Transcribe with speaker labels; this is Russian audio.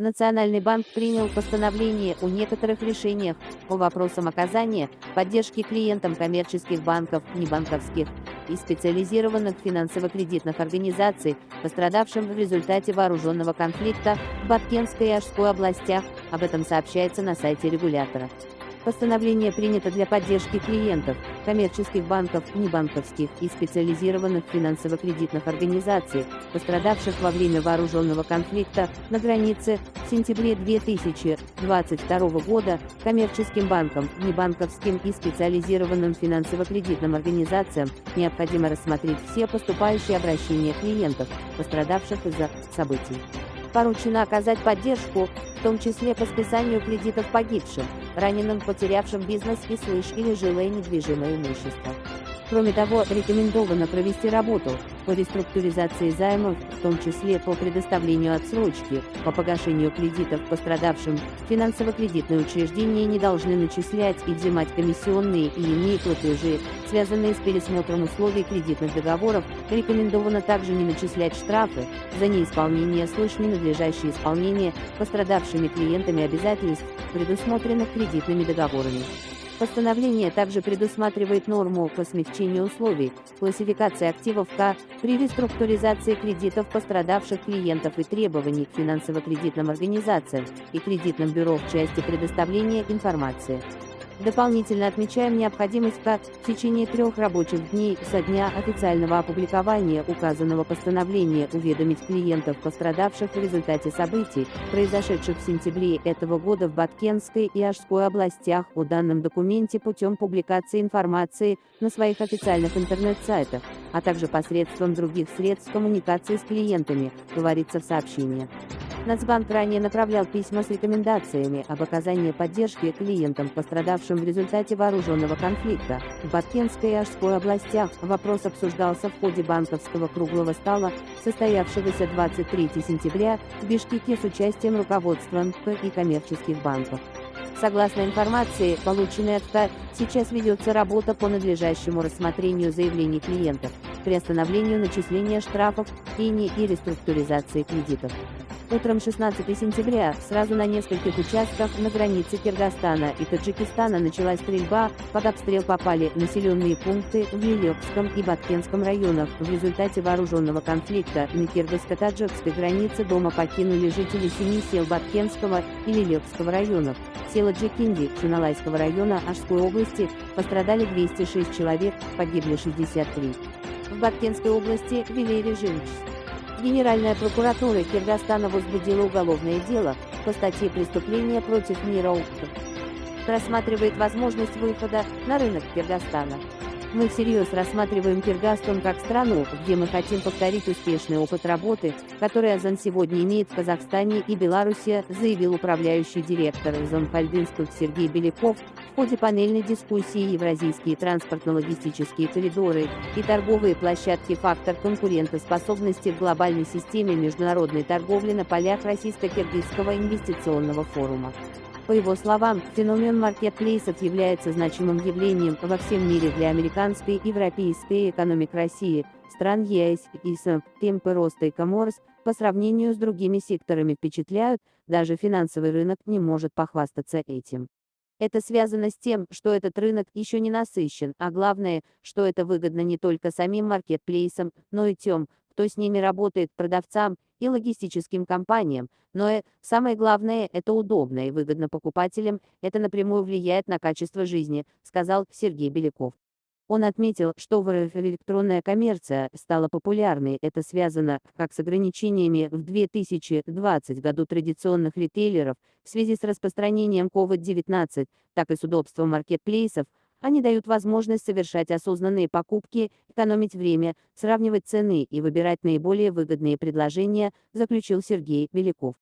Speaker 1: Национальный банк принял постановление о некоторых решениях по вопросам оказания поддержки клиентам коммерческих банков, небанковских и специализированных финансово-кредитных организаций, пострадавшим в результате вооруженного конфликта в Баткенской и Ошской областях. Об этом сообщается на сайте регулятора. Постановление принято для поддержки клиентов, коммерческих банков, небанковских и специализированных финансово-кредитных организаций, пострадавших во время вооруженного конфликта на границе в сентябре 2022 года, коммерческим банкам, небанковским и специализированным финансово-кредитным организациям необходимо рассмотреть все поступающие обращения клиентов, пострадавших из-за событий. Поручено оказать поддержку, в том числе по списанию кредитов погибшим, раненым, потерявшим бизнес и или жилое недвижимое имущество. Кроме того, рекомендовано провести работу по реструктуризации займов, в том числе по предоставлению отсрочки, по погашению кредитов пострадавшим. Финансово-кредитные учреждения не должны начислять и взимать комиссионные и иные платежи, связанные с пересмотром условий кредитных договоров. Рекомендовано также не начислять штрафы за неисполнение ненадлежащее исполнение пострадавшими клиентами обязательств, предусмотренных кредитными договорами. Постановление также предусматривает норму по смягчению условий классификации активов К при реструктуризации кредитов пострадавших клиентов и требований к финансово-кредитным организациям и кредитным бюро в части предоставления информации. Дополнительно отмечаем необходимость в течение 3 рабочих дней со дня официального опубликования указанного постановления уведомить клиентов, пострадавших в результате событий, произошедших в сентябре этого года в Баткенской и Ошской областях, о данном документе путем публикации информации на своих официальных интернет-сайтах, а также посредством других средств коммуникации с клиентами, говорится в сообщении. Нацбанк ранее направлял письма с рекомендациями об оказании поддержки клиентам, пострадавшим в результате вооруженного конфликта в Баткенской и Ошской областях. Вопрос обсуждался в ходе банковского круглого стола, состоявшегося 23 сентября в Бишкеке с участием руководства МП и коммерческих банков. Согласно информации, полученной от КА, сейчас ведется работа по надлежащему рассмотрению заявлений клиентов, приостановлению начисления штрафов и реструктуризации кредитов. Утром 16 сентября сразу на нескольких участках на границе Кыргызстана и Таджикистана началась стрельба, под обстрел попали населенные пункты в Лилёкском и Баткенском районах. В результате вооруженного конфликта на кыргызско-таджикской границе дома покинули жители 7 сел Баткенского и Лилёкского районов. Села Джекинди, Чуналайского района Ошской области, пострадали 206 человек, погибли 63. В Баткенской области ввели режим ЧС. Генеральная прокуратура Кыргызстана возбудила уголовное дело по статье «Преступление против мира». Рассматривает возможность выхода на рынок Кыргызстана. Мы всерьез рассматриваем Кыргызстан как страну, где мы хотим повторить успешный опыт работы, который Озон сегодня имеет в Казахстане и Беларуси, заявил управляющий директор Озон Холдингс Сергей Беляков в ходе панельной дискуссии «Евразийские транспортно-логистические коридоры и торговые площадки. Фактор конкурентоспособности в глобальной системе международной торговли» на полях Российско-Киргизского инвестиционного форума. По его словам, феномен маркетплейсов является значимым явлением во всем мире для американской и европейской экономик России, стран ЕС и СНГ. Темпы роста e-commerce по сравнению с другими секторами впечатляют, даже финансовый рынок не может похвастаться этим. Это связано с тем, что этот рынок еще не насыщен, а главное, что это выгодно не только самим маркетплейсам, но и тем, кто с ними работает, продавцам и логистическим компаниям, но самое главное, это удобно и выгодно покупателям, это напрямую влияет на качество жизни, сказал Сергей Беляков. Он отметил, что в РФ электронная коммерция стала популярной, это связано как с ограничениями в 2020 году традиционных ритейлеров в связи с распространением COVID-19, так и с удобством маркетплейсов. Они дают возможность совершать осознанные покупки, экономить время, сравнивать цены и выбирать наиболее выгодные предложения, заключил Сергей Беляков.